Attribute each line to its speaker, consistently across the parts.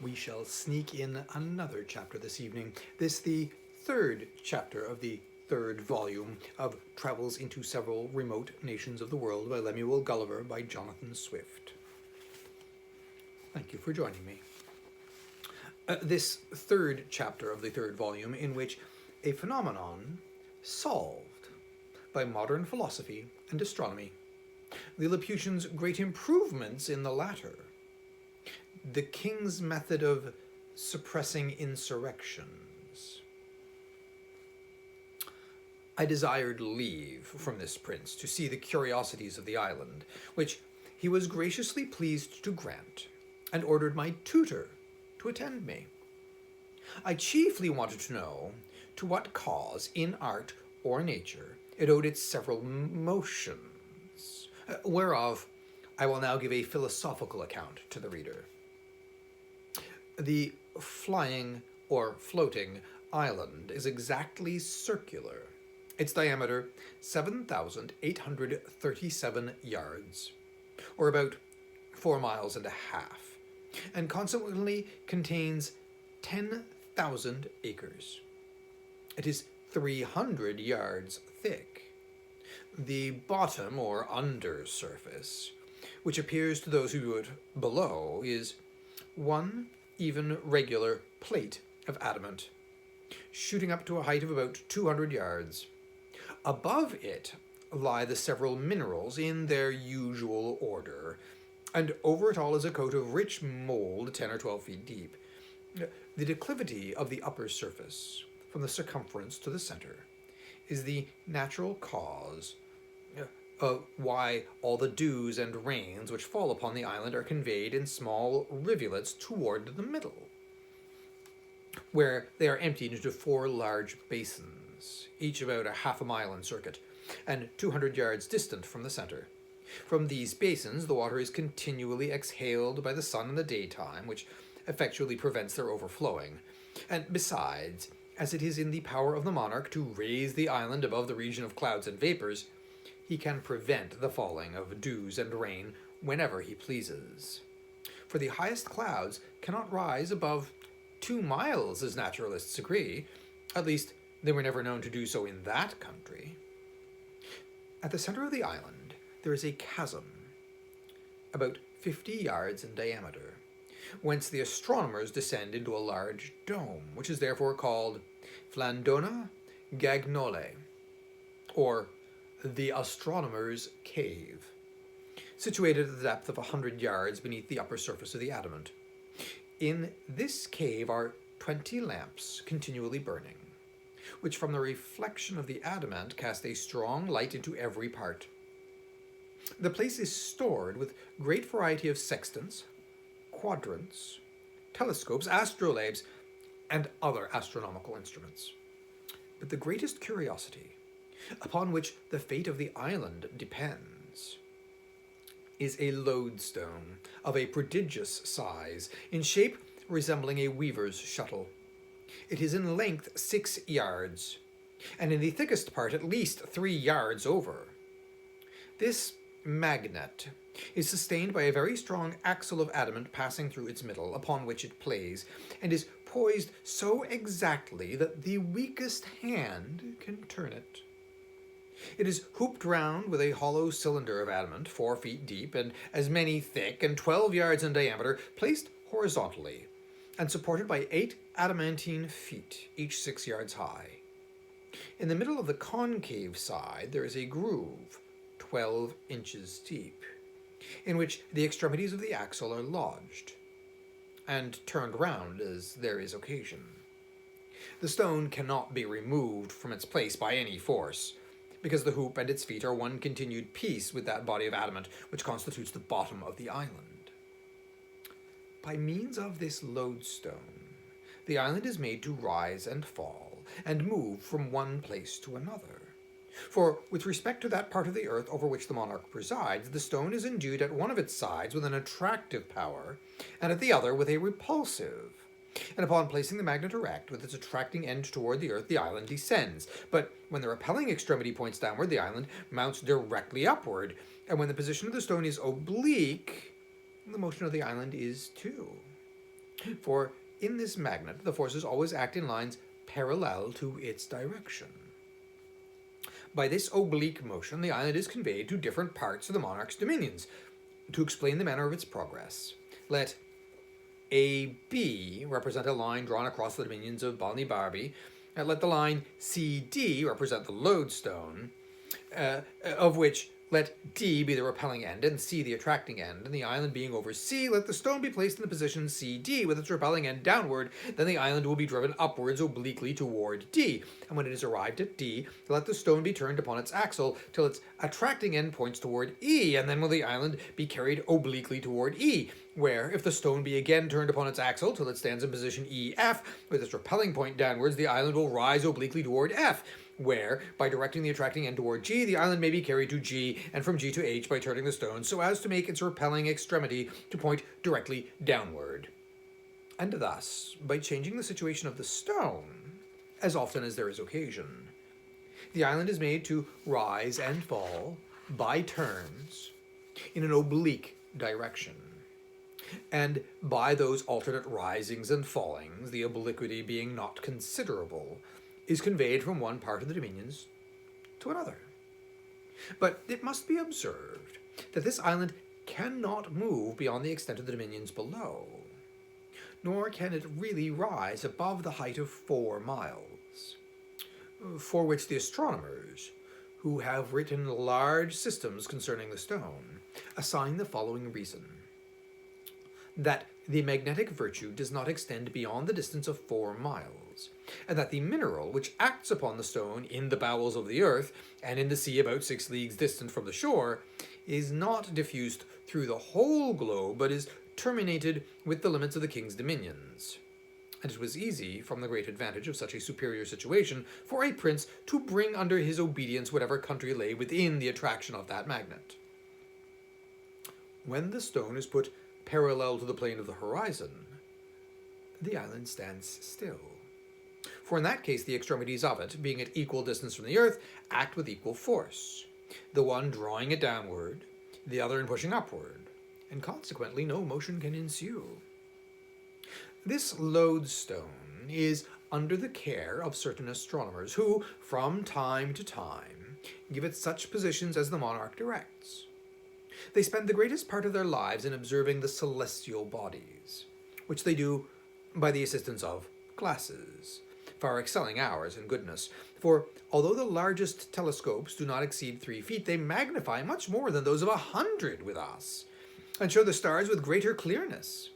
Speaker 1: We shall sneak in another chapter this evening. This the third chapter of the third volume of Travels into Several Remote Nations of the World by Lemuel Gulliver by Jonathan Swift. Thank you for joining me. This third chapter of the third volume, in which a phenomenon solved by modern philosophy and astronomy, the Lilliputians' great improvements in the latter, the king's method of suppressing insurrections. I desired leave from this prince to see the curiosities of the island, which he was graciously pleased to grant, and ordered my tutor to attend me. I chiefly wanted to know to what cause in art or nature it owed its several motions, whereof I will now give a philosophical account to the reader. The flying or floating island is exactly circular, its diameter 7,837 yards, or about 4 miles and a half, and consequently contains 10,000 acres. It is 300 yards thick. The bottom or under surface, which appears to those who view it below, is one even regular plate of adamant, shooting up to a height of about 200 yards. Above it lie the several minerals in their usual order, and over it all is a coat of rich mold 10 or 12 feet deep. The declivity of the upper surface, from the circumference to the center, is the natural cause why all the dews and rains which fall upon the island are conveyed in small rivulets toward the middle, where they are emptied into 4 large basins, each about a half a mile in circuit, and 200 yards distant from the center. From these basins the water is continually exhaled by the sun in the daytime, which effectually prevents their overflowing, and besides, as it is in the power of the monarch to raise the island above the region of clouds and vapors, he can prevent the falling of dews and rain whenever he pleases. For the highest clouds cannot rise above 2 miles, as naturalists agree. At least, they were never known to do so in that country. At the center of the island, there is a chasm, about 50 yards in diameter, whence the astronomers descend into a large dome, which is therefore called Flandona Gagnole, or the Astronomer's Cave, situated at the depth of 100 yards beneath the upper surface of the adamant. In this cave are 20 lamps continually burning, which from the reflection of the adamant cast a strong light into every part. The place is stored with great variety of sextants, quadrants, telescopes, astrolabes, and other astronomical instruments. But the greatest curiosity, upon which the fate of the island depends, is a lodestone of a prodigious size, in shape resembling a weaver's shuttle. It is in length 6 yards, and in the thickest part at least 3 yards over. This magnet is sustained by a very strong axle of adamant passing through its middle, upon which it plays, and is poised so exactly that the weakest hand can turn it. It is hooped round with a hollow cylinder of adamant, 4 feet deep and as many thick, and 12 yards in diameter, placed horizontally, and supported by 8 adamantine feet, each 6 yards high. In the middle of the concave side there is a groove, 12 inches deep, in which the extremities of the axle are lodged, and turned round as there is occasion. The stone cannot be removed from its place by any force, because the hoop and its feet are one continued piece with that body of adamant which constitutes the bottom of the island. By means of this lodestone, the island is made to rise and fall, and move from one place to another. For, with respect to that part of the earth over which the monarch presides, the stone is endued at one of its sides with an attractive power, and at the other with a repulsive. And upon placing the magnet erect, with its attracting end toward the earth, the island descends. But when the repelling extremity points downward, the island mounts directly upward. And when the position of the stone is oblique, the motion of the island is too. For in this magnet, the forces always act in lines parallel to its direction. By this oblique motion, the island is conveyed to different parts of the monarch's dominions. To explain the manner of its progress, let AB represent a line drawn across the dominions of Balnibarbi, and let the line CD represent the lodestone, of which let D be the repelling end and C the attracting end, and the island being over C, let the stone be placed in the position CD with its repelling end downward, then the island will be driven upwards obliquely toward D, and when it is arrived at D, let the stone be turned upon its axle till its attracting end points toward E, and then will the island be carried obliquely toward E, where, if the stone be again turned upon its axle till it stands in position EF, with its repelling point downwards, the island will rise obliquely toward F, where, by directing the attracting end toward G, the island may be carried to G, and from G to H by turning the stone so as to make its repelling extremity to point directly downward. And thus, by changing the situation of the stone, as often as there is occasion, the island is made to rise and fall, by turns, in an oblique direction. And by those alternate risings and fallings, the obliquity being not considerable, is conveyed from one part of the dominions to another. But it must be observed that this island cannot move beyond the extent of the dominions below, nor can it really rise above the height of 4 miles, for which the astronomers, who have written large systems concerning the stone, assign the following reason: that the magnetic virtue does not extend beyond the distance of 4 miles, and that the mineral which acts upon the stone in the bowels of the earth, and in the sea about 6 leagues distant from the shore, is not diffused through the whole globe, but is terminated with the limits of the king's dominions. And it was easy, from the great advantage of such a superior situation, for a prince to bring under his obedience whatever country lay within the attraction of that magnet. When the stone is put parallel to the plane of the horizon, the island stands still. For in that case the extremities of it, being at equal distance from the earth, act with equal force, the one drawing it downward, the other in pushing upward, and consequently no motion can ensue. This lodestone is under the care of certain astronomers, who, from time to time, give it such positions as the monarch directs. They spend the greatest part of their lives in observing the celestial bodies, which they do by the assistance of glasses, far excelling ours in goodness. For although the largest telescopes do not exceed 3 feet, they magnify much more than those of 100 with us, and show the stars with greater clearness.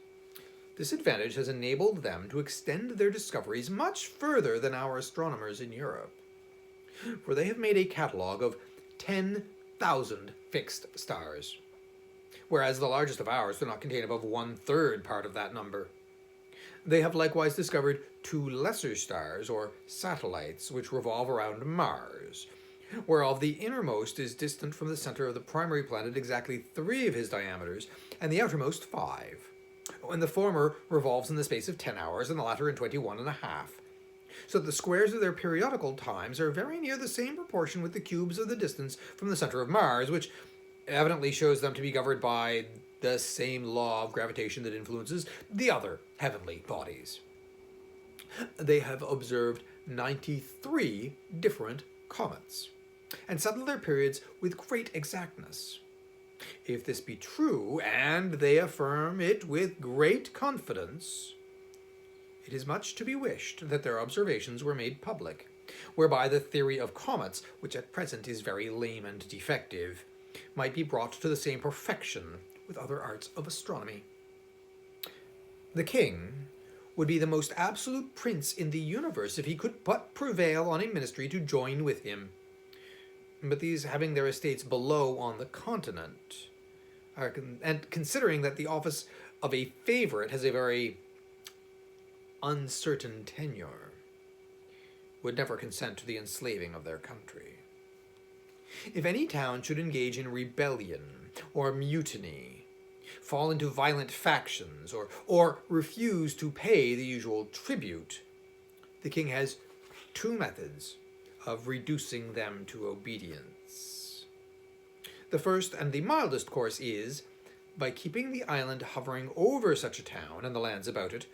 Speaker 1: This advantage has enabled them to extend their discoveries much further than our astronomers in Europe, for they have made a catalogue of 10,000 fixed stars, whereas the largest of ours do not contain above 1/3 part of that number. They have likewise discovered 2 lesser stars, or satellites, which revolve around Mars, whereof the innermost is distant from the center of the primary planet exactly 3 of his diameters, and the outermost 5. And the former revolves in the space of 10 hours, and the latter in 21.5. So that the squares of their periodical times are very near the same proportion with the cubes of the distance from the center of Mars, which evidently shows them to be governed by the same law of gravitation that influences the other heavenly bodies. They have observed 93 different comets, and settled their periods with great exactness. If this be true, and they affirm it with great confidence, it is much to be wished that their observations were made public, whereby the theory of comets, which at present is very lame and defective, might be brought to the same perfection with other arts of astronomy. The king would be the most absolute prince in the universe if he could but prevail on a ministry to join with him. But these, having their estates below on the continent, and considering that the office of a favorite has a very uncertain tenure, would never consent to the enslaving of their country. If any town should engage in rebellion or mutiny, fall into violent factions, or refuse to pay the usual tribute, the king has 2 methods of reducing them to obedience. The first and the mildest course is, by keeping the island hovering over such a town and the lands about it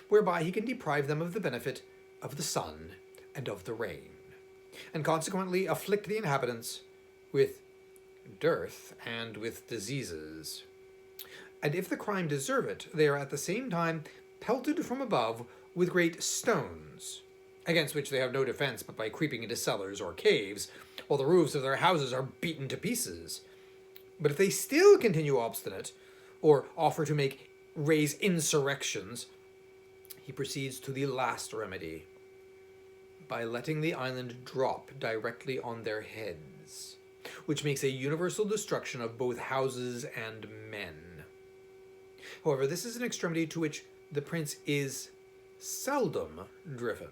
Speaker 1: whereby he can deprive them of the benefit of the sun and of the rain, and consequently afflict the inhabitants with dearth and with diseases. And if the crime deserve it, they are at the same time pelted from above with great stones, against which they have no defense but by creeping into cellars or caves, while the roofs of their houses are beaten to pieces. But if they still continue obstinate, or offer to raise insurrections, he proceeds to the last remedy, by letting the island drop directly on their heads, which makes a universal destruction of both houses and men. However, this is an extremity to which the prince is seldom driven.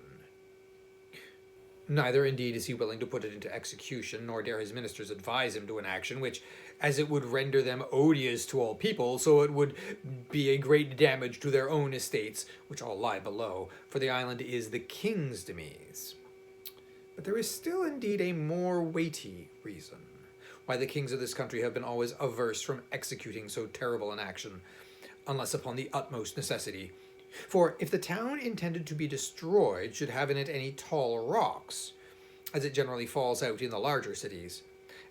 Speaker 1: Neither, indeed, is he willing to put it into execution, nor dare his ministers advise him to an action which, as it would render them odious to all people, so it would be a great damage to their own estates, which all lie below, for the island is the king's demise. But there is still, indeed, a more weighty reason why the kings of this country have been always averse from executing so terrible an action, unless upon the utmost necessity. For if the town intended to be destroyed should have in it any tall rocks, as it generally falls out in the larger cities,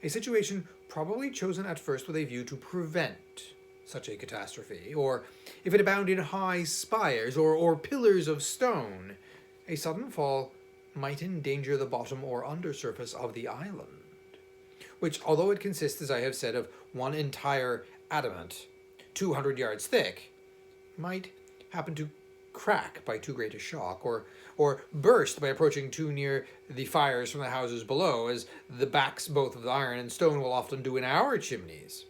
Speaker 1: a situation probably chosen at first with a view to prevent such a catastrophe, or if it abound in high spires or pillars of stone, a sudden fall might endanger the bottom or undersurface of the island, which, although it consists, as I have said, of one entire adamant 200 yards thick, might happen to crack by too great a shock, or burst by approaching too near the fires from the houses below, as the backs both of the iron and stone will often do in our chimneys.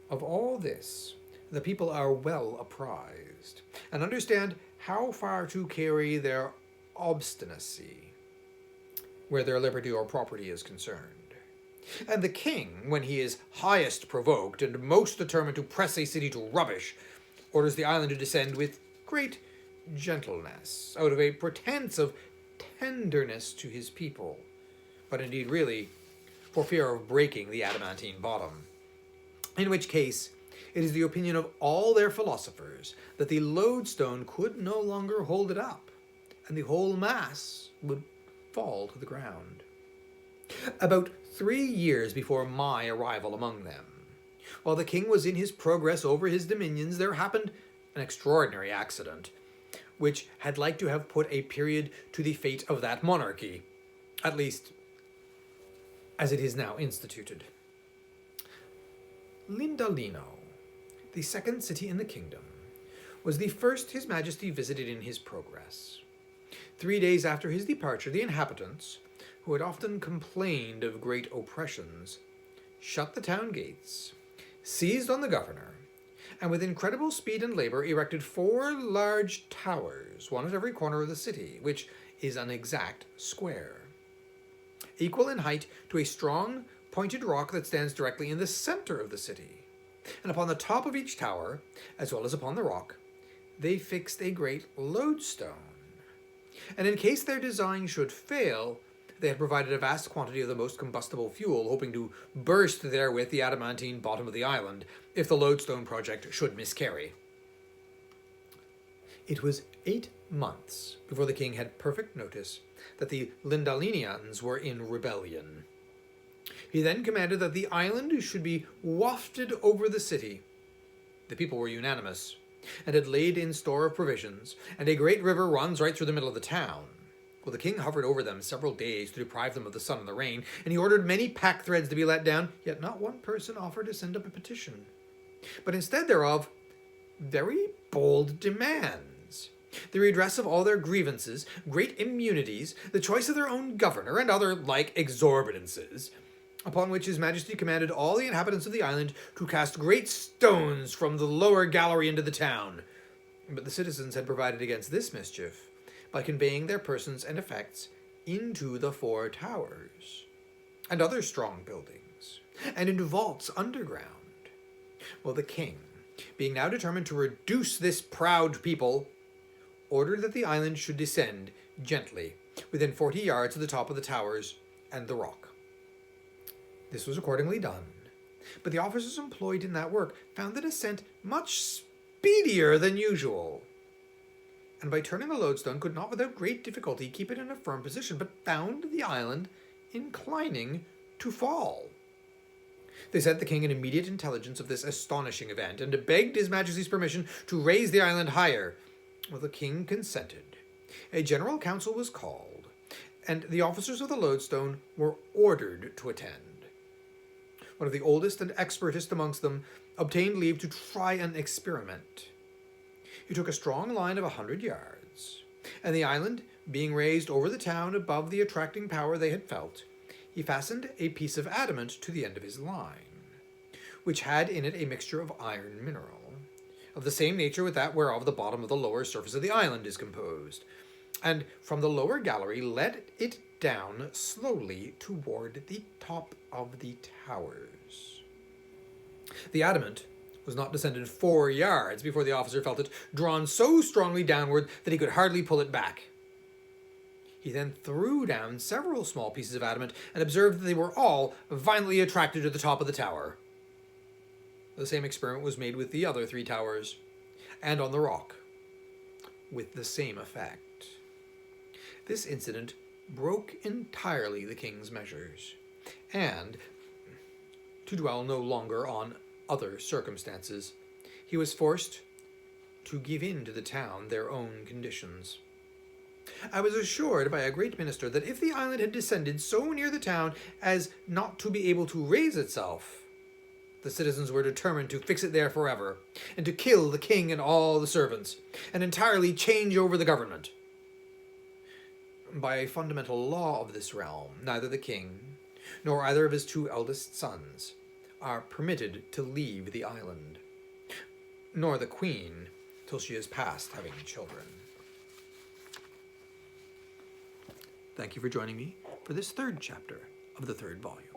Speaker 1: Of all this, the people are well apprised, and understand how far to carry their obstinacy, where their liberty or property is concerned. And the king, when he is highest provoked and most determined to press a city to rubbish, orders the island to descend with great gentleness, out of a pretense of tenderness to his people, but indeed really for fear of breaking the adamantine bottom. In which case, it is the opinion of all their philosophers that the lodestone could no longer hold it up, and the whole mass would fall to the ground. About 3 years before my arrival among them, while the king was in his progress over his dominions, there happened an extraordinary accident, which had like to have put a period to the fate of that monarchy, at least as it is now instituted. Lindalino, the second city in the kingdom, was the first his majesty visited in his progress. 3 days after his departure, the inhabitants, who had often complained of great oppressions, shut the town gates, seized on the governor, and with incredible speed and labor erected 4 large towers, one at every corner of the city, which is an exact square, equal in height to a strong pointed rock that stands directly in the center of the city. And upon the top of each tower, as well as upon the rock, they fixed a great lodestone. And in case their design should fail, they had provided a vast quantity of the most combustible fuel, hoping to burst therewith the adamantine bottom of the island, if the lodestone project should miscarry. It was 8 months before the king had perfect notice that the Lindalinians were in rebellion. He then commanded that the island should be wafted over the city. The people were unanimous, and had laid in store of provisions, and a great river runs right through the middle of the town. Well, the king hovered over them several days to deprive them of the sun and the rain, and he ordered many pack threads to be let down, yet not one person offered to send up a petition. But instead thereof, very bold demands, the redress of all their grievances, great immunities, the choice of their own governor, and other like exorbitances, upon which his majesty commanded all the inhabitants of the island to cast great stones from the lower gallery into the town. But the citizens had provided against this mischief by conveying their persons and effects into the 4 towers, and other strong buildings, and into vaults underground. Well, the king, being now determined to reduce this proud people, ordered that the island should descend gently within 40 yards of the top of the towers and the rock. This was accordingly done, but the officers employed in that work found the descent much speedier than usual, and by turning the lodestone could not without great difficulty keep it in a firm position, but found the island inclining to fall. They sent the king an immediate intelligence of this astonishing event, and begged his majesty's permission to raise the island higher. Well, the king consented. A general council was called, and the officers of the lodestone were ordered to attend. One of the oldest and expertest amongst them obtained leave to try an experiment. He took a strong line of 100 yards, and the island being raised over the town above the attracting power they had felt, he fastened a piece of adamant to the end of his line, which had in it a mixture of iron mineral, of the same nature with that whereof the bottom of the lower surface of the island is composed, and from the lower gallery let it down slowly toward the top of the towers. The adamant was not descended 4 yards before the officer felt it drawn so strongly downward that he could hardly pull it back. He then threw down several small pieces of adamant and observed that they were all violently attracted to the top of the tower. The same experiment was made with the other 3 towers, and on the rock, with the same effect. This incident broke entirely the king's measures, and, to dwell no longer on other circumstances, he was forced to give in to the town their own conditions. I was assured by a great minister that if the island had descended so near the town as not to be able to raise itself, the citizens were determined to fix it there forever, and to kill the king and all the servants, and entirely change over the government. By a fundamental law of this realm, neither the king, nor either of his 2 eldest sons, are permitted to leave the island, nor the queen till she is past having children. Thank you for joining me for this 3rd chapter of the 3rd volume.